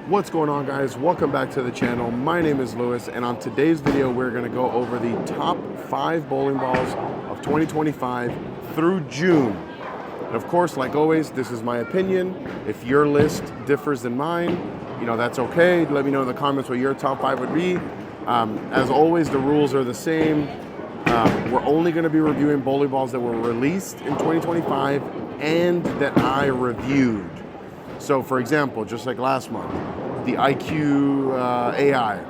What's going on, guys? Welcome back to the channel. My name is Lewis, and on today's video we're going to go over the top 5 bowling balls of 2025 through June. And of course, like always, this is my opinion. If your list differs than mine, that's okay. Let me know in the comments what your top 5 would be. As always, the rules are the same. We're only going to be reviewing bowling balls that were released in 2025 and that I reviewed. So for example, just like last month, the IQ AI,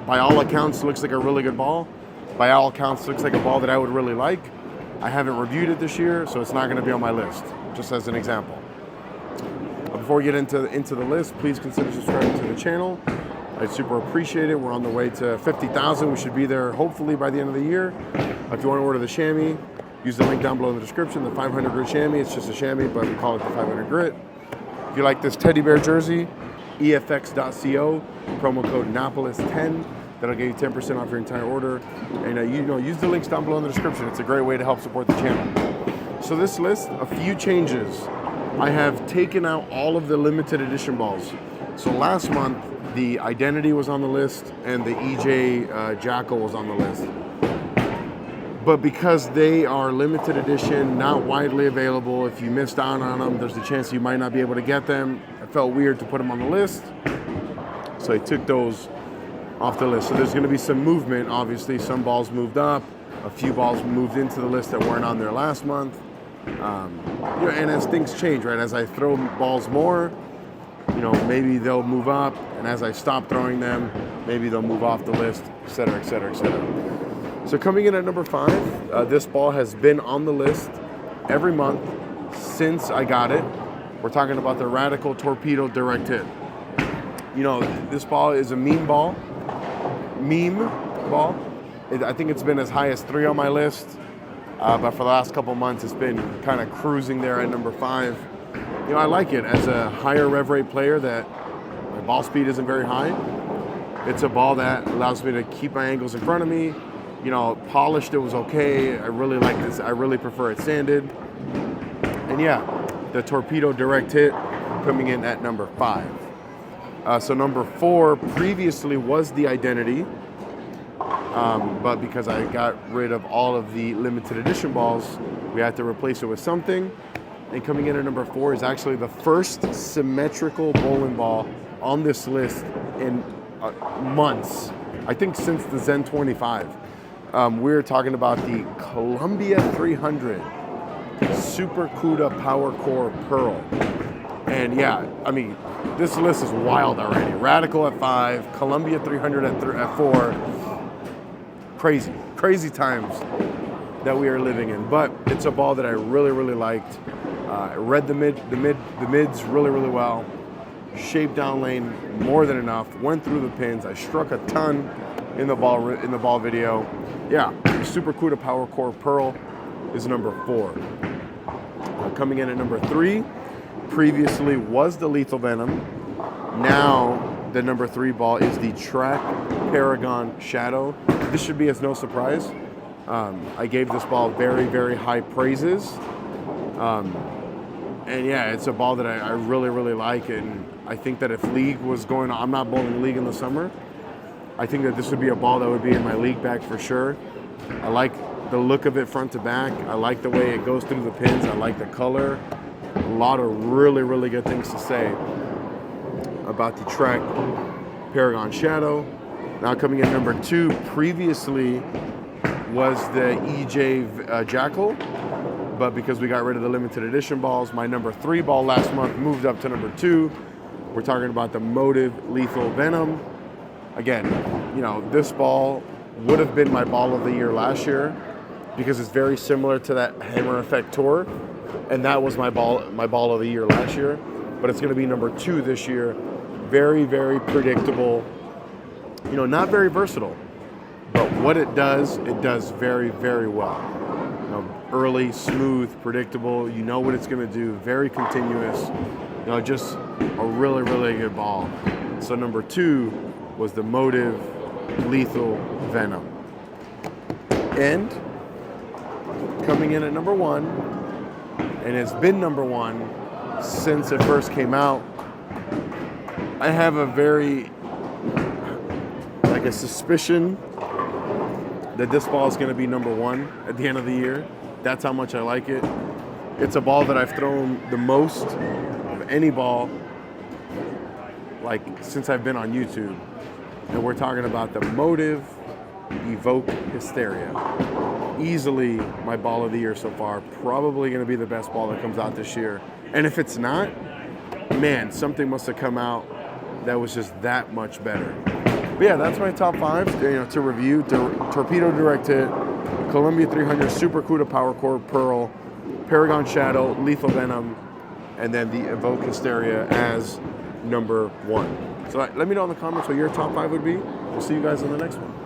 by all accounts, looks like a really good ball. By all accounts, looks like a ball that I would really like. I haven't reviewed it this year, so it's not going to be on my list, just as an example. Before we get into the list, please consider subscribing to the channel. I'd super appreciate it. We're on the way to 50,000. We should be there hopefully by the end of the year. If you want to order the chamois, use the link down below in the description. The 500 grit chamois, it's just a chamois, but we call it the 500 grit. If you like this teddy bear jersey, efx.co, promo code Napoles 10. That'll get you 10% off your entire order. And use the links down below in the description. It's a great way to help support the channel. So this list, a few changes. I have taken out all of the limited edition balls. So last month, the Identity was on the list and the EJ Jackal was on the list. But because they are limited edition, not widely available, if you missed out on them, there's a chance you might not be able to get them. It felt weird to put them on the list, so I took those off the list. So there's going to be some movement, obviously. Some balls moved up, a few balls moved into the list that weren't on there last month. And as things change, right, as I throw balls more, maybe they'll move up, and as I stop throwing them, maybe they'll move off the list, et cetera, et cetera, et cetera. So coming in at number 5, this ball has been on the list every month since I got it. We're talking about the Radical Torpedo Direct Hit. This ball is a meme ball. I think it's been as high as 3 on my list, but for the last couple months, it's been kind of cruising there at number 5. I like it as a higher rev rate player that my ball speed isn't very high. It's a ball that allows me to keep my angles in front of me. Polished, it was okay. I really like this. I really prefer it sanded. And yeah, the Torpedo Direct Hit coming in at number 5. So number 4 previously was the Identity, but because I got rid of all of the limited edition balls, we had to replace it with something. And coming in at number 4 is actually the first symmetrical bowling ball on this list in months. I think since the Zen 25. We're talking about the Columbia 300 Super CUDA Power Core Pearl. And yeah, this list is wild already. Radical at 5, Columbia 300 at 4. Crazy times that we are living in. But it's a ball that I really, really liked. I read the mids really, really well. Shaped down lane more than enough. Went through the pins. I struck a ton in the ball video. Yeah, the Super CUDA Power Core Pearl is number 4. Coming in at number 3, previously was the Lethal Venom. Now the number 3 ball is the Track Paragon Shadow. This should be as no surprise. I gave this ball very, very high praises. And yeah, it's a ball that I really, really like. And I think that if League was going on, I'm not bowling League in the summer. I think that this would be a ball that would be in my League bag for sure. I like the look of it front to back. I like the way it goes through the pins. I like the color. A lot of really, really good things to say about the Track Paragon Shadow. Now coming in number 2, previously was the EJ Jackal, but because we got rid of the limited edition balls, my number 3 ball last month moved up to number 2. We're talking about the Motiv Lethal Venom. Again, this ball would have been my ball of the year last year because it's very similar to that Hammer Effect Tour, and that was my ball of the year last year. But it's going to be number 2 this year. Very, very predictable. Not very versatile, but what it does very, very well. Early, smooth, predictable. You know what it's going to do. Very continuous. Just a really, really good ball. So number 2 was the Motiv Lethal Venom. And coming in at number 1, and it's been number 1 since it first came out, I have a very, like a suspicion that this ball is going to be number one at the end of the year. That's how much I like it. It's a ball that I've thrown the most of any ball, like since I've been on YouTube. And we're talking about the Motiv Evoke Hysteria. Easily my ball of the year so far. Probably going to be the best ball that comes out this year. And if it's not, man, something must have come out that was just that much better. But yeah, that's my top five, to review. Torpedo Direct Hit, Columbia 300 Super CUDA Power Core Pearl, Paragon Shadow, Lethal Venom, and then the Evoke Hysteria as number one. So let me know in the comments what your top five would be. We'll see you guys in the next one.